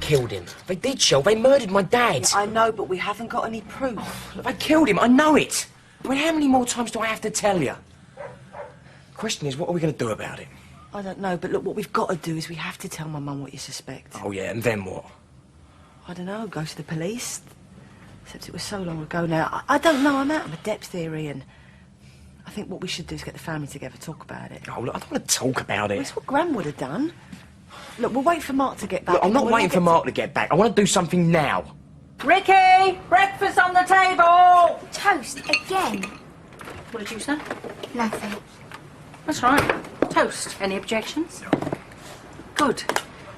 killed him. They did, Shell. They murdered my dad. Yeah, I know, but we haven't got any proof. Look, they killed him. I know it. I mean, how many more times do I have to tell you? The question is, what are we going to do about it? I don't know, but look, what we've got to do is we have to tell my mum what you suspect. Oh, yeah, and then what? I don't know, go to the police. Except it was so long ago now. I don't know, I'm out of my depth theory, and I think what we should do is get the family together, talk about it. Oh, look, I don't want to talk about it. Well, it's what Gran would have done. Look, we'll wait for Mark to get back. Look, I'm not waiting for Mark to get back. I want to do something now. Ricky! Breakfast on the table! Toast again? What did you say? Nothing. That's right. Toast. Any objections? Good.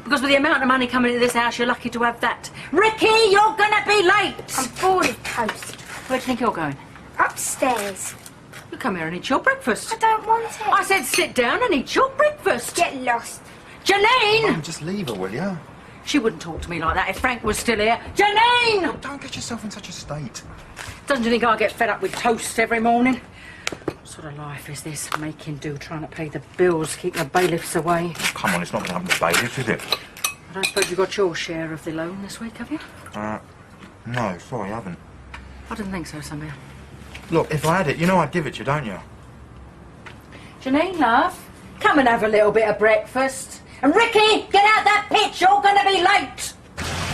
Because with the amount of money coming into this house, you're lucky to have that. Ricky, you're gonna be late! I'm bored of toast. Where do you think you're going? Upstairs. You come here and eat your breakfast. I don't want it. I said sit down and eat your breakfast. Get lost. Janine! Mum, just leave her, will you? She wouldn't talk to me like that if Frank was still here. Janine! Don't get yourself in such a state. Doesn't you think I get fed up with toast every morning? What sort of life is this? Making do, trying to pay the bills, keep the bailiffs away. Come on, it's not going to happen to bailiffs, is it? I don't suppose you got your share of the loan this week, have you? No, sorry, I haven't. I didn't think so, somehow. Look, if I had it, you know I'd give it to you, don't you? Janine, love, come and have a little bit of breakfast. And Ricky, get out that pitch, you're going to be late.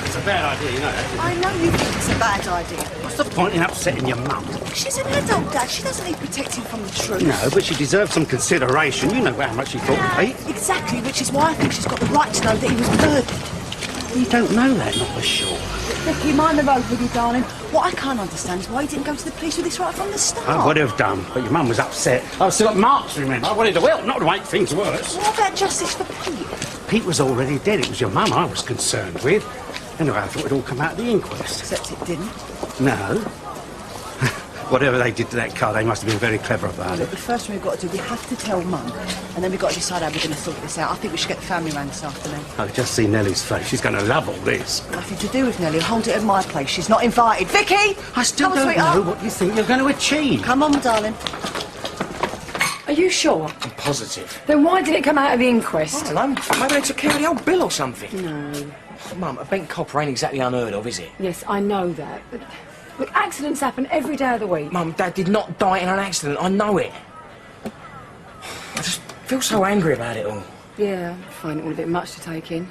It's a bad idea, you know that, I know you think it's a bad idea. What's the point in upsetting your mum? She's an adult, Dad. She doesn't need protecting from the truth. No, but she deserves some consideration. You know how much she thought of Pete. Exactly, which is why I think she's got the right to know that he was murdered. You don't know that, not for sure. Ricky, mind the road with you, darling. What I can't understand is why he didn't go to the police with this right from the start. I would have done, but your mum was upset. I've still got marks, remember? I wanted to help, not to make things worse. What about justice for Pete? Pete was already dead. It was your mum I was concerned with. Anyway, I thought it'd all come out of the inquest. Except it didn't. No. Whatever they did to that car, they must have been very clever about Look, it. the first thing we've got to do, we have to tell Mum, and then we've got to decide how we're going to sort this out. I think we should get the family round this afternoon. I've just seen Nellie's face. She's going to love all this. Nothing to do with Nellie. Hold it at my place. She's not invited. Vicky! I still Come on, don't sweetheart. know what you think you're going to achieve. Come on, darling. Are you sure? I'm positive. Then why did it come out of the inquest? I don't know. Maybe they took care of the old bill or something. No. Mum, a bent copper ain't exactly unheard of, is it? Yes, I know that. But, look, accidents happen every day of the week. Mum, Dad did not die in an accident. I know it. I just feel so angry about it all. Yeah, I find it all a bit much to take in.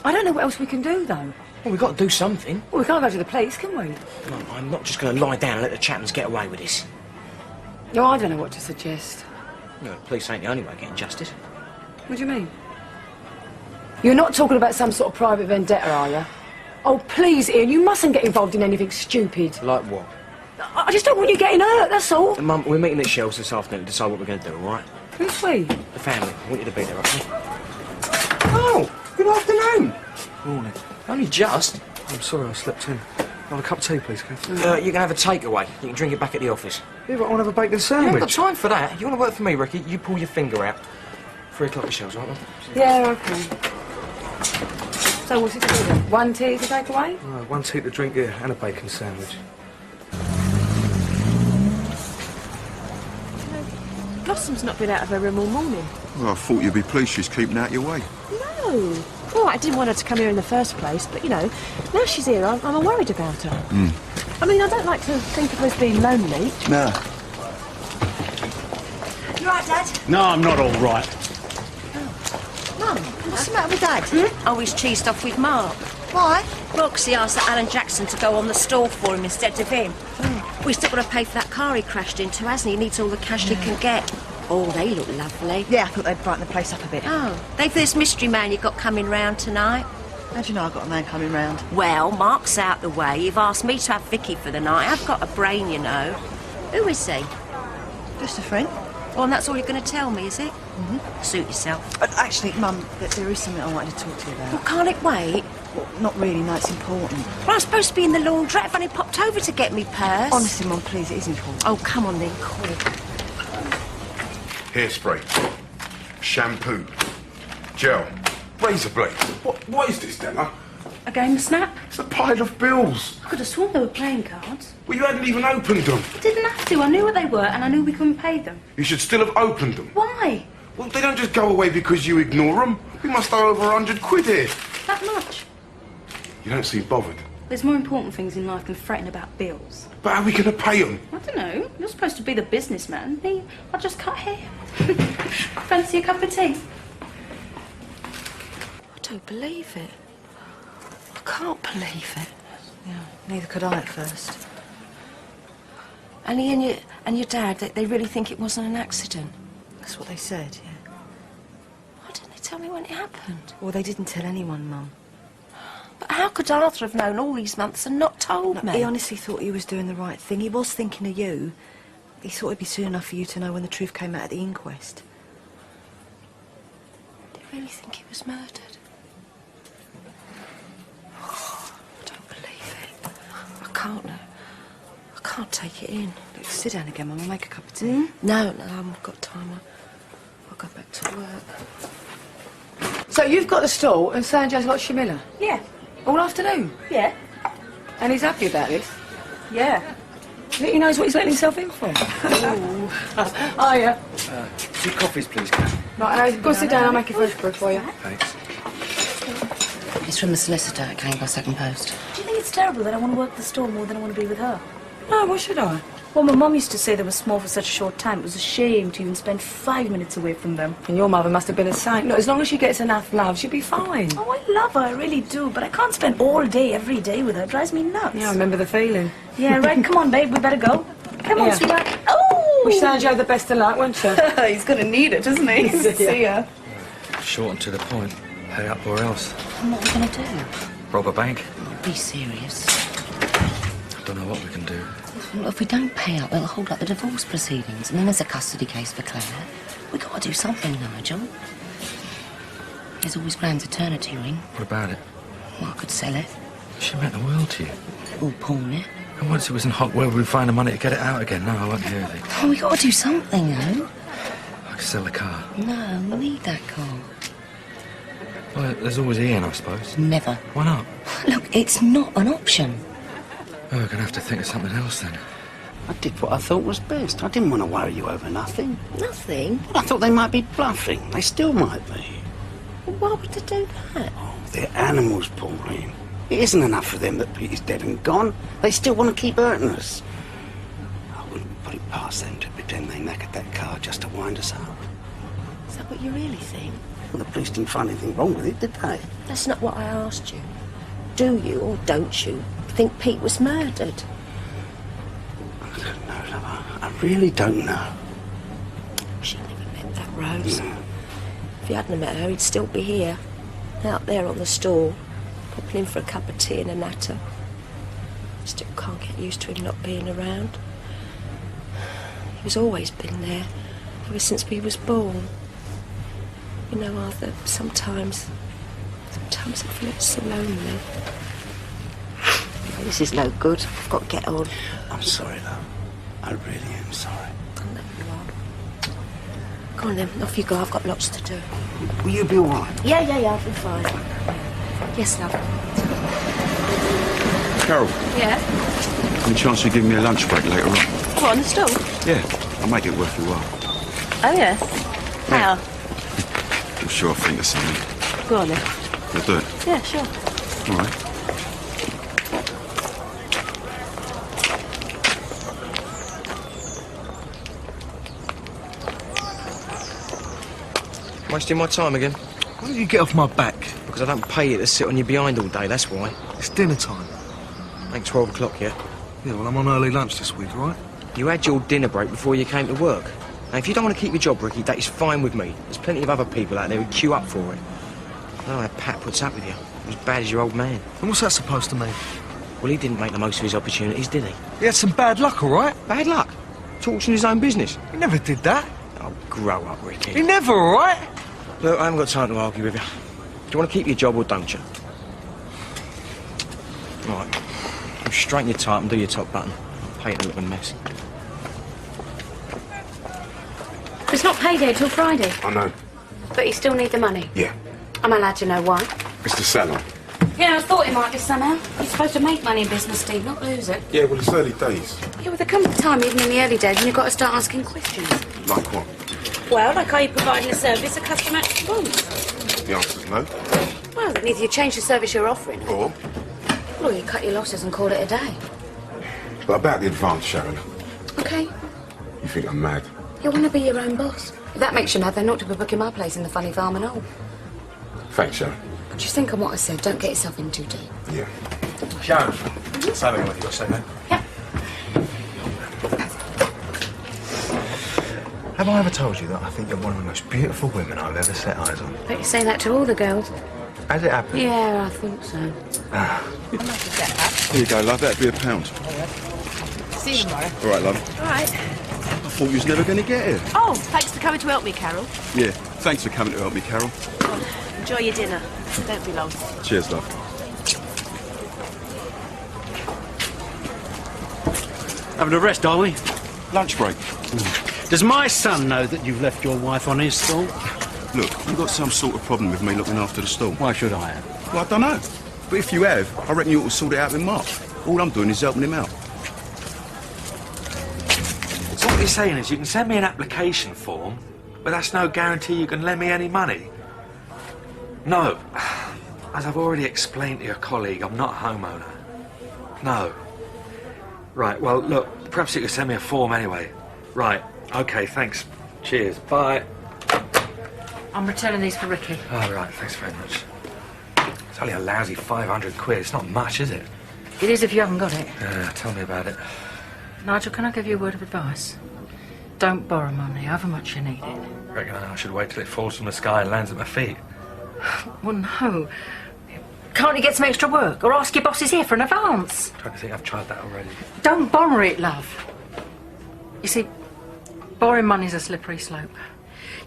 I don't know what else we can do, though. Well, we've got to do something. Well, we can't go to the police, can we? Mum, I'm not just going to lie down and let the Chapmans get away with this. No, I don't know what to suggest. You know, the police ain't the only way of getting justice. What do you mean? You're not talking about some sort of private vendetta, are you? Oh, please, Ian, you mustn't get involved in anything stupid. Like what? I just don't want you getting hurt, that's all. Mum, we're meeting at Shell's this afternoon to decide what we're going to do, all right? Who's we? The family. I want you to be there, okay? Oh, good afternoon. Morning. Only just. I'm sorry I slept in. I'll have a cup of tea, please, Kev. You can have a takeaway. You can drink it back at the office. Yeah, but I want to have a bacon You sandwich. haven't got time for that. You want to work for me, Ricky? You pull your finger out. 3 o'clock at Shell's, right, Mum? Yeah, okay. So what's it called then? 1 tea to take away? 1 tea to drink, yeah, and a bacon sandwich. Blossom's not been out of her room all morning. Well, I thought you'd be pleased she's keeping out your way. No. Well, I didn't want her to come here in the first place, but, you know, now she's here, I'm worried about her. I mean, I don't like to think of her as being lonely. No. You right, Dad? No, I'm not all right. Mum, what's the matter with Dad? Oh, he's cheesed off with Mark. Why? Well, 'cause he asked that Alan Jackson to go on the store for him instead of him. We've still got to pay for that car he crashed into, hasn't he? He needs all the cash he can get. Oh, they look lovely. Yeah, I thought they'd brighten the place up a bit. Oh, they for this mystery man you've got coming round tonight. How do you know I've got a man coming round? Well, Mark's out the way. You've asked me to have Vicky for the night. I've got a brain, you know. Who is he? Just a friend. Oh, and that's all you're going to tell me, is it? Suit yourself. Actually, Mum, there is something I wanted to talk to you about. Well, can't it wait? Well, not really, no, it's important. Well, I'm supposed to be in the laundrette. I've only popped over to get me purse. Honestly, Mum, please, it is important. Oh, come on then, quick. Hairspray. Shampoo. Gel. Razor blade. What is this, Della? A game of snap? It's a pile of bills. I could have sworn they were playing cards. Well, you hadn't even opened them. I didn't have to. I knew what they were, and I knew we couldn't pay them. You should still have opened them. Why? Well, they don't just go away because you ignore them. We must owe over 100 quid here. That much? You don't seem bothered. There's more important things in life than fretting about bills. But how are we going to pay them? I don't know. You're supposed to be the businessman. Me, I just cut hair. Fancy a cup of tea? I don't believe it. I can't believe it. Yeah, neither could I at first. Annie and your dad, they really think it wasn't an accident? That's what they said, yeah. Why didn't they tell me when it happened? Well, they didn't tell anyone, Mum. But how could Arthur have known all these months and not told me? He honestly thought he was doing the right thing. He was thinking of you. He thought it'd be soon enough for you to know when the truth came out at the inquest. Do you really think he was murdered? Oh, I don't believe it. I can't take it in. Look, sit down again, Mum. I'll make a cup of tea. No, I haven't got time. I'll go back to work. So you've got the stall and Sanjay's got Shamila? Yeah. All afternoon? Yeah. And he's happy about this? Yeah. He knows what he's letting himself in for. Oh, yeah. 2 coffees, please, Kath. Right, go sit down. I'll make a fresh brew for you. Thanks. It's from the solicitor. It came by second post. Do you think it's terrible that I want to work the store more than I want to be with her? No, why should I? Well, my mum used to say they were small for such a short time. It was a shame to even spend 5 minutes away from them. And your mother must have been a saint. Look, as long as she gets enough love, she'll be fine. Oh, I love her, I really do. But I can't spend all day, every day with her. It drives me nuts. Yeah, I remember the feeling. Yeah, right. Come on, babe. We better go. Come on, Yeah. sweetheart. Oh! Wish Sanjay the best of luck, won't you? He's going to need it, isn't he? See ya. Short and to the point. Pay up or else. And what are we going to do? Rob a bank. Be serious. I don't know what we can do. Well, if we don't pay up, they'll hold up the divorce proceedings. And then there's a custody case for Claire. We've got to do something, Nigel. There's always Graham's eternity ring. What about it? Well, I could sell it. She meant the world to you. Or pawn it. And once it was in hot, where would we find the money to get it out again? No, I won't hear anything. Oh, we got to do something, though. I could sell the car. No, we need that car. Well, there's always Ian, I suppose. Never. Why not? Look, it's not an option. Oh, we're going to have to think of something else then. I did what I thought was best. I didn't want to worry you over nothing. Nothing? I thought they might be bluffing. They still might be. Well, why would they do that? Oh, they're animals, Pauline. It isn't enough for them that Pete's dead and gone. They still want to keep hurting us. I wouldn't put it past them to pretend they knackered that car just to wind us up. Is that what you really think? Well, the police didn't find anything wrong with it, did they? That's not what I asked you. Do you, or don't you, think Pete was murdered? I don't know, love. I really don't know. She never met that Rose. If you hadn't met her, he'd still be here, out there on the store, popping in for a cup of tea and a natter. Still can't get used to him not being around. He's always been there, ever since we was born. You know, Arthur, sometimes I feel it's so lonely. This is no good. I've got to get on. I'm sorry, love. I really am sorry. I know you are. Go on then, off you go. I've got lots to do. Will you be all right? Yeah, I'll be fine. Yes, love. Carol, Yeah? any chance you give me a lunch break later on? What, on the stool? Yeah, I'll make it worth your while. Oh, yeah. How? I'm sure I'll think of something. Go on then. You'll do it? Yeah, sure. All right. Wasting my time again? Why don't you get off my back? Because I don't pay you to sit on your behind all day, that's why. It's dinner time. Ain't 12 o'clock yet. Yeah, well, I'm on early lunch this week, all right? You had your dinner break before you came to work. Now, if you don't want to keep your job, Ricky, that is fine with me. There's plenty of other people out there who queue up for it. I don't know how Pat puts up with you. He's as bad as your old man. And what's that supposed to mean? Well, he didn't make the most of his opportunities, did he? He had some bad luck, all right? Bad luck. Torching his own business. He never did that. Oh, grow up, Ricky. He never, all right? Look, I haven't got time to argue with you. Do you want to keep your job or don't you? Right. You straighten your tie up and do your top button. I hate a little mess. It's not payday till Friday. I know. But you still need the money. Yeah. I'm allowed to know why. It's the salon. Yeah, I thought it might be somehow. You're supposed to make money in business, Steve, not lose it. Yeah, well, it's early days. Yeah, well, there comes a time, even in the early days, when you've got to start asking questions. Like what? Well, like are you providing a service a customer actually wants? The answer's no. Well, then either you change the service you're offering, Or Well, you cut your losses and call it a day. But about the advance, Sharon, OK. you think I'm mad? You want to be your own boss. If that makes you mad, then not to be booking my place in the funny farm and all. Thanks, Sharon. Just think on what I said. Don't get yourself in too deep. Yeah. Sharon, say what you got to say, man. Yeah. Have I ever told you that I think you're one of the most beautiful women I've ever set eyes on? Bet you say that to all the girls. Has it happened? Yeah, I think so. Here you go, love. That'd be £1. See you tomorrow. All right, love. All right. I thought you was never going to get here. Oh, thanks for coming to help me, Carol. Yeah, thanks for coming to help me, Carol. Enjoy your dinner. Don't be long. Cheers, love. Having a rest, are we? Lunch break. Does my son know that you've left your wife on his stall? Look, you've got some sort of problem with me looking after the stall. Why should I have? Well, I don't know. But if you have, I reckon you ought to sort it out with Mark. All I'm doing is helping him out. So what you're saying is you can send me an application form, but that's no guarantee you can lend me any money? No. As I've already explained to your colleague, I'm not a homeowner. No. Right, well, look, perhaps you could send me a form anyway. Right, OK, thanks. Cheers. Bye. I'm returning these for Ricky. Oh, right, thanks very much. It's only a lousy 500 quid. It's not much, is it? It is if you haven't got it. Yeah, tell me about it. Nigel, can I give you a word of advice? Don't borrow money, however much you need it. Reckon I should wait till it falls from the sky and lands at my feet. Well, no. Can't you get some extra work? Or ask your bosses here for an advance? I think I've tried that already. Don't borrow it, love. You see, borrowing money's a slippery slope.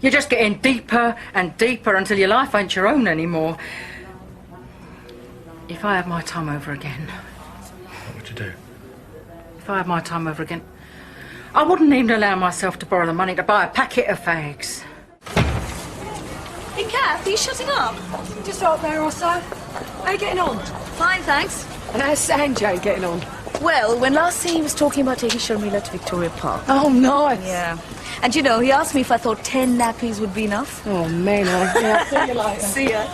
You're just getting deeper and deeper until your life ain't your own anymore. If I had my time over again... What would you do? If I had my time over again, I wouldn't even allow myself to borrow the money to buy a packet of fags. Hey, Kath, are you shutting up? Just out there or so. How you getting on? Fine, thanks. And how's Sanjay getting on? Well, when last seen he was talking about taking Sharmila to Victoria Park. Oh, nice. Yeah. And you know, he asked me if I thought 10 nappies would be enough. Oh, man, yeah. See you later. See ya.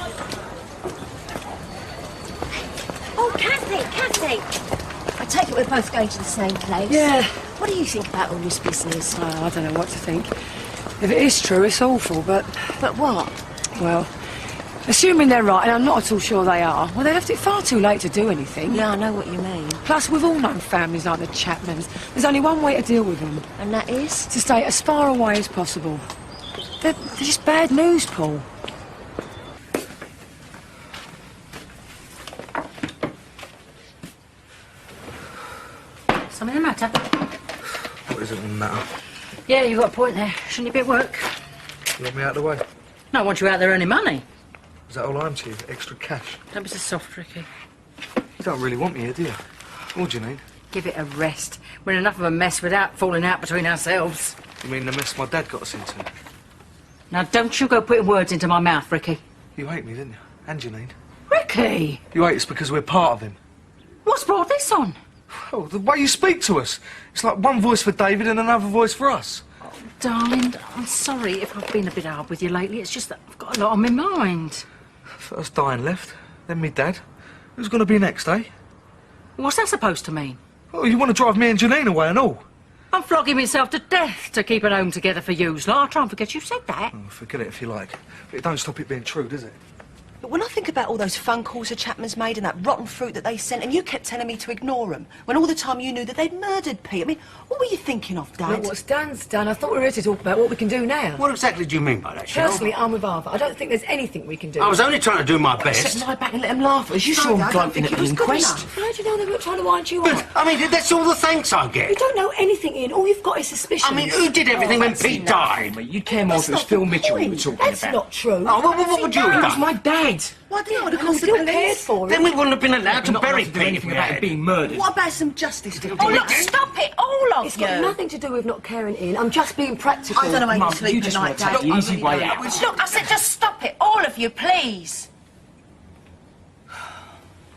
Oh, Kathy! I take it we're both going to the same place. Yeah. What do you think about all this business? Oh, I don't know what to think. If it is true, it's awful, but... But what? Well, assuming they're right, and I'm not at all sure they are, well, they left it far too late to do anything. Yeah, I know what you mean. Plus, we've all known families like the Chapmans. There's only one way to deal with them. And that is? To stay as far away as possible. They're just bad news, Paul. Something the matter? What is it the matter? Yeah, you've got a point there. Shouldn't you be at work? You want me out of the way? No, I want you out there earning money. Is that all I'm to you? Extra cash? Don't be so soft, Ricky. You don't really want me here, do you? What do you mean? Give it a rest. We're in enough of a mess without falling out between ourselves. You mean the mess my dad got us into? Now, don't you go putting words into my mouth, Ricky. You hate me, didn't you? And Janine. Ricky! You hate us because we're part of him. What's brought this on? Oh, the way you speak to us. It's like one voice for David and another voice for us. Darling, I'm sorry if I've been a bit hard with you lately. It's just that I've got a lot on my mind. First Diane left, then me dad. Who's going to be next, eh? What's that supposed to mean? Oh, you want to drive me and Janine away and all? I'm flogging myself to death to keep an home together for yous. Like, I'll try and forget you said that. Oh, forget it if you like. But it don't stop it being true, does it? But when I think about all those phone calls the Chapmans made and that rotten fruit that they sent, and you kept telling me to ignore them, when all the time you knew that they'd murdered Pete. I mean, what were you thinking of, Dad? Look, what's done's done. I thought we were here to talk about what we can do now. What exactly do you mean by that, Cheryl? Personally, I'm with Arthur. I don't think there's anything we can do. I was only trying to do my Except best. lie back and let them laugh at us. You saw them gloating at the inquest. How do you know they weren't trying to wind you But, up? I mean, that's all the thanks I You get. don't know anything, Ian. All you've got is suspicion. I mean, who did everything when Pete died? You'd care more if it was Phil Mitchell you were talking That's about. not true. Oh, what would you have It was done? my dad. Why didn't I would have I'm called the still cared police? for Then him. we wouldn't have been allowed to Not bury enough to do Pete if anything we about had. it being murdered. What about some justice? Oh, look, stop it, all of It's you. got nothing to do with not caring, Ian. I'm just being practical. I don't know how Mum, you sleep you at just night, want to Dad. take the easy way out. Look, I said just stop it, all of you, please.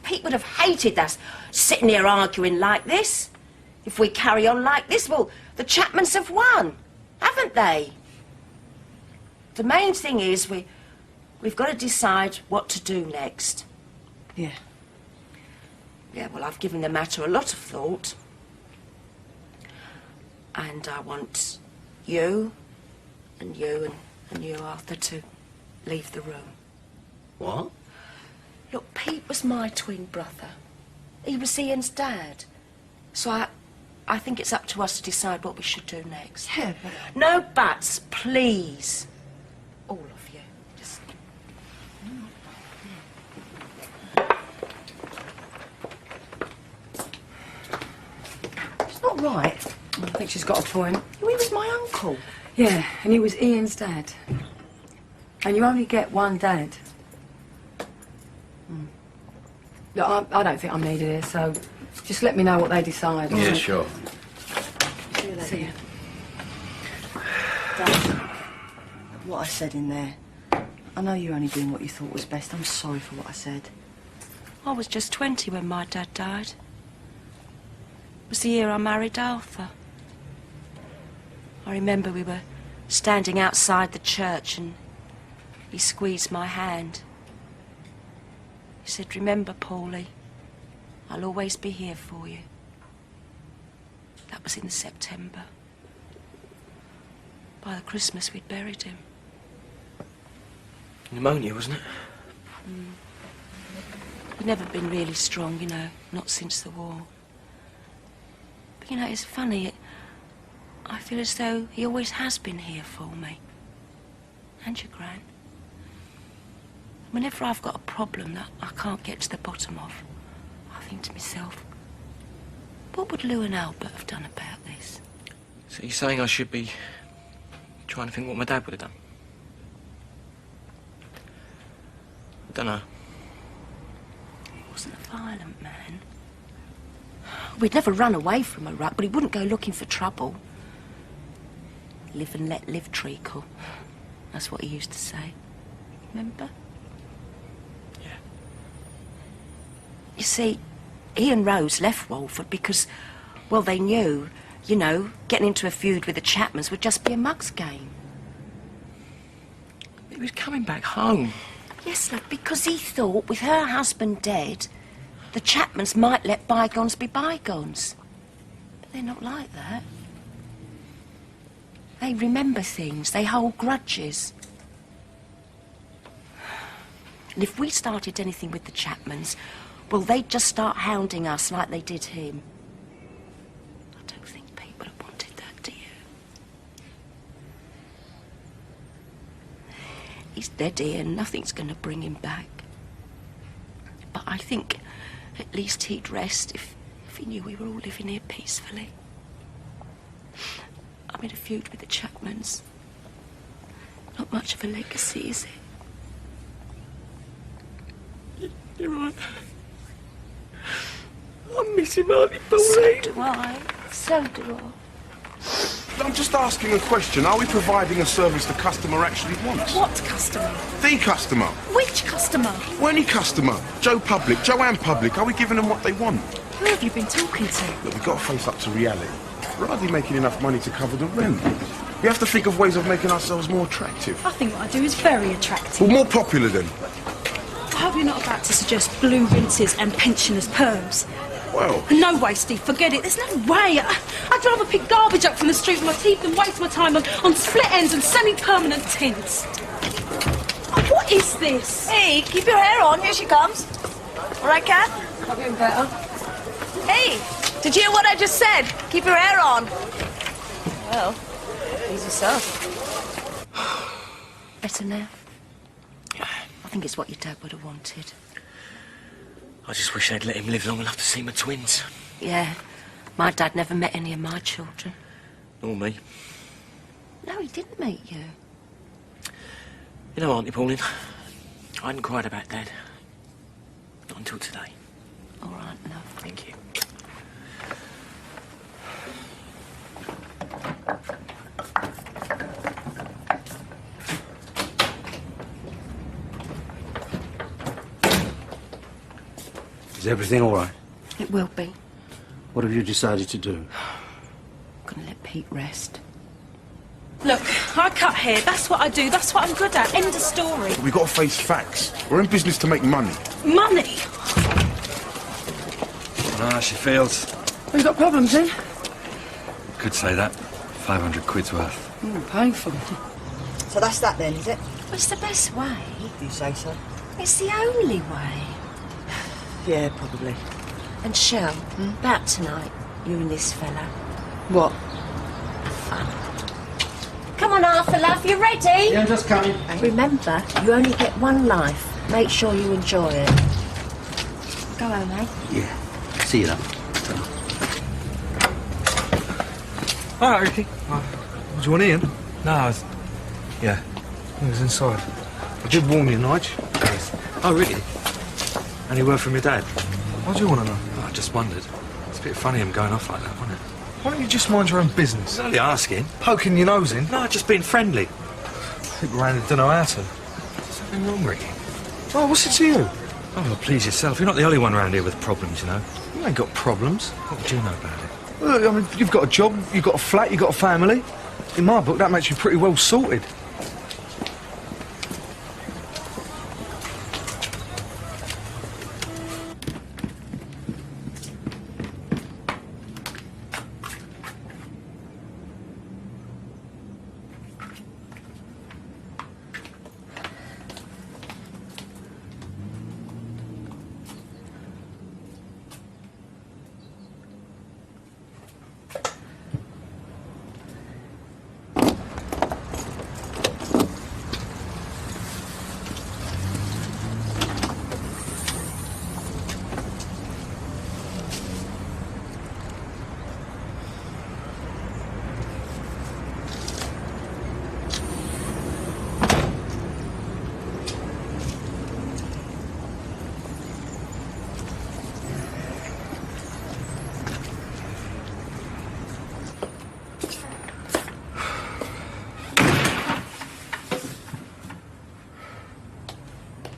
Pete would have hated us sitting here arguing like this. If we carry on like this, well, the Chapmans have won, haven't they? The main thing is we've got to decide what to do next. Yeah. Yeah, well, I've given the matter a lot of thought. And I want you, and you, and you, Arthur, to leave the room. What? Look, Pete was my twin brother. He was Ian's dad. So I think it's up to us to decide what we should do next. Yeah, but... No buts, please. All of you. Just... It's not right. I think she's got a point. He was my uncle. Yeah, and he was Ian's dad. And you only get one dad. Look, I don't think I'm needed here, so just let me know what they decide. Yeah, sure. See you later. See you. Dad, what I said in there, I know you're only doing what you thought was best. I'm sorry for what I said. I was just 20 when my dad died. It was the year I married Arthur. I remember we were standing outside the church and he squeezed my hand. He said, "Remember, Paulie, I'll always be here for you." That was in September. By the Christmas, we'd buried him. Pneumonia, wasn't it? He'd never been really strong, you know, not since the war. But, you know, it's funny. I feel as though he always has been here for me. And your Gran. Whenever I've got a problem that I can't get to the bottom of, I think to myself, what would Lou and Albert have done about this? So you're saying I should be trying to think what my dad would have done? I don't know. He wasn't a violent man. We'd never run away from a rut, but he wouldn't go looking for trouble. Live and let live, treacle. That's what he used to say. Remember? Yeah. You see, he and Rose left Walford because, well, they knew, you know, getting into a feud with the Chapmans would just be a mug's game. He was coming back home. Yes, love, because he thought with her husband dead, the Chapmans might let bygones be bygones. But they're not like that. They remember things, they hold grudges. And if we started anything with the Chapmans, well, they'd just start hounding us like they did him. I don't think people have wanted that, do you? He's dead, Ian. Nothing's going to bring him back. But I think at least he'd rest if he knew we were all living here peacefully. I'm in a feud with the Chapmans. Not much of a legacy, is it? You're right. I'm missing Auntie Pauline. So do I. So do I. I'm just asking a question. Are we providing a service the customer actually wants? What customer? The customer. Which customer? Well, any customer. Joe Public, Joanne Public. Are we giving them what they want? Who have you been talking to? Look, we've got to face up to reality. We're hardly making enough money to cover the rent. We have to think of ways of making ourselves more attractive. I think what I do is very attractive. Well, more popular then. I hope you're not about to suggest blue rinses and pensioners' perms. Well... No way, Steve, forget it. There's no way. I'd rather pick garbage up from the street with my teeth than waste my time on split ends and semi-permanent tints. Oh, what is this? Hey, keep your hair on. Here she comes. All right, Kat? I'm getting better. Hey, did you hear what I just said? Keep your hair on. Well, easy stuff. Better now? I think it's what your dad would have wanted. I just wish they'd let him live long enough to see my twins. Yeah. My dad never met any of my children. Nor me. No, he didn't meet you. You know, Auntie Pauline, I hadn't cried about Dad. Not until today. All right, love. Thank you. Is everything all right? It will be. What have you decided to do? I'm going to let Pete rest. Look, I cut hair. That's what I do. That's what I'm good at. End of story. We've got to face facts. We're in business to make money. Money? Ah, she feels. Oh, you got problems, then? Could say that. 500 quid's worth. Painful. So that's that then, is it? What's the best way? You say so. It's the only way. Yeah, probably. And Shell, about tonight, you and this fella. What? Fun. Come on, Arthur, love, you ready? Yeah, I'm just coming. Remember, you only get one life. Make sure you enjoy it. Go home, eh? Yeah. See you then. All right, Ricky. Do you want Ian? No, I was... Yeah. He was inside. I did warn you, Nige. Yes. Oh, really? Any word from your dad? What do you want to know? Oh, I just wondered. It's a bit funny him going off like that, wasn't it? Why don't you just mind your own business? I was only asking. Poking your nose in? No, just being friendly. People around here don't know how to. Is something wrong, Ricky? Oh, what's it to you? Oh, well, please yourself. You're not the only one around here with problems, you know. You ain't got problems. What would you know about it? Look, I mean, you've got a job, you've got a flat, you've got a family. In my book, that makes you pretty well sorted.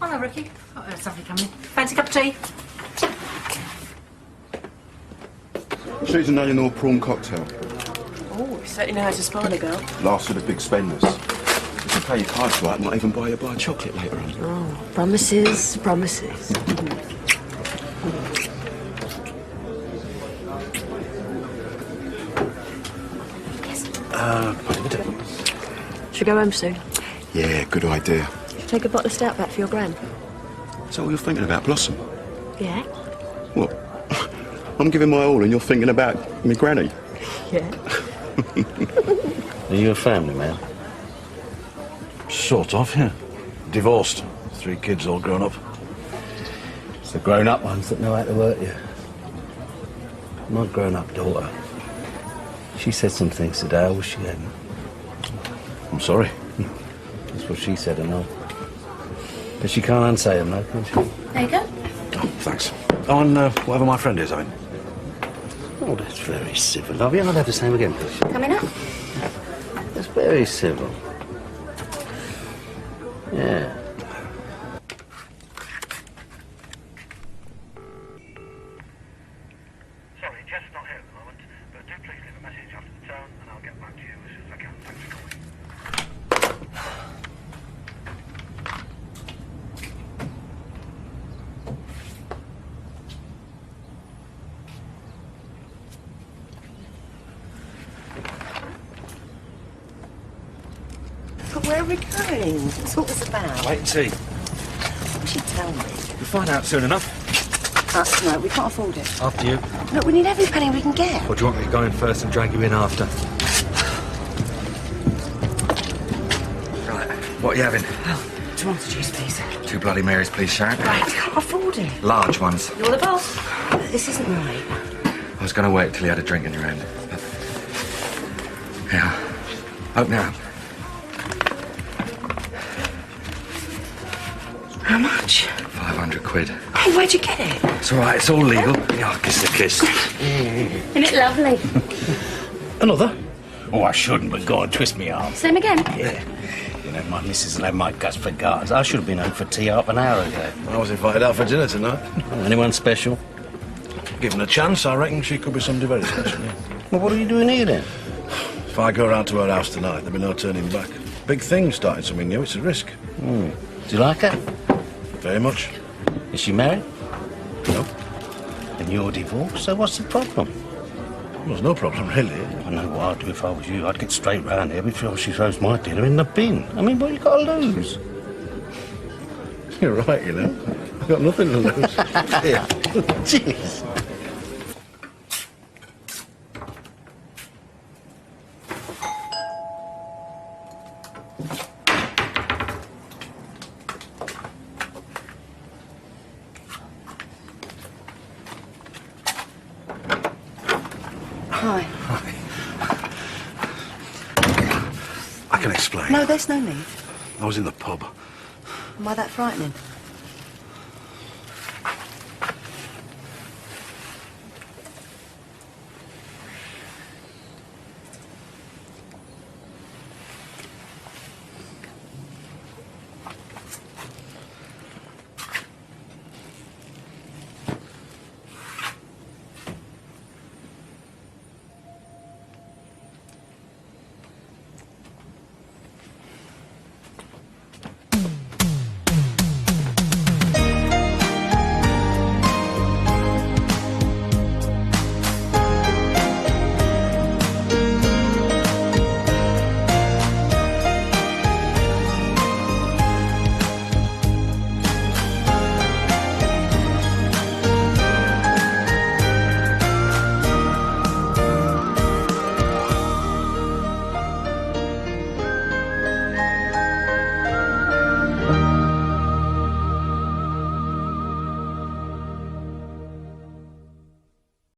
Hello, Ricky. Oh, there's somebody coming. Fancy a cup of tea? She's an Eleanor prawn cocktail. Oh, you certainly know how to spot a girl. Last of the big spenders. You can pay your card for it, might even buy you a bar of chocolate later on. Oh, promises, promises. Should we go home soon? Yeah, good idea. Take a bottle of stout back for your gran. Is that what you're thinking about, Blossom? Yeah? What? I'm giving my all and you're thinking about me granny? Yeah. Are you a family man? Sort of, yeah. Divorced. 3 kids all grown up. It's the grown-up ones that know how to work you. My grown-up daughter. She said some things today I wish she hadn't. I'm sorry. That's what she said, I know. But she can't unsay them, though, can she? There you go. Oh, thanks. On whatever my friend is, I mean. Oh, that's very civil of you. I'll have the same again, please. Coming up? That's very civil. Yeah. Sorry, Jeff's not here at the moment, but do please leave a message after the tone and I'll get back to you as soon as I can. Thanks for calling. But where are we going? What's all this about? Wait and see. What should tell me? You'll find out soon enough. No, we can't afford it. After you. Look, we need every penny we can get. Or do you want me to go in first and drag you in after? Right, what are you having? Oh, tomato juice, please. 2 Bloody Marys, please, Sharon. Right, can't afford it. Large ones. You're the boss. This isn't right. I was going to wait till you had a drink in your hand. But... Yeah. Open it up. How much? 500 quid. Hey, where'd you get it? It's all right, it's all legal. Yeah, kiss the kiss. Isn't it lovely? Another? Oh, I shouldn't, but go on, twist me arm. Same again? Yeah. You know, my missus will have my guts for guards. I should have been home for tea half an hour ago. I was invited out for dinner tonight. Anyone special? Given a chance, I reckon she could be somebody very special, yeah. Well, what are you doing here, then? If I go round to her house tonight, there'll be no turning back. Big thing, starting something new, it's a risk. Do you like her? Very much. Is she married? No. And you're divorced, so what's the problem? Well, there's no problem, really. I know what I'd do if I was you. I'd get straight round here before she throws my dinner in the bin. I mean, what you got to lose? You're right, you know. I've got nothing to lose. Yeah. Jeez. Hi. I can explain. No, there's no need. I was in the pub. Am I that frightening?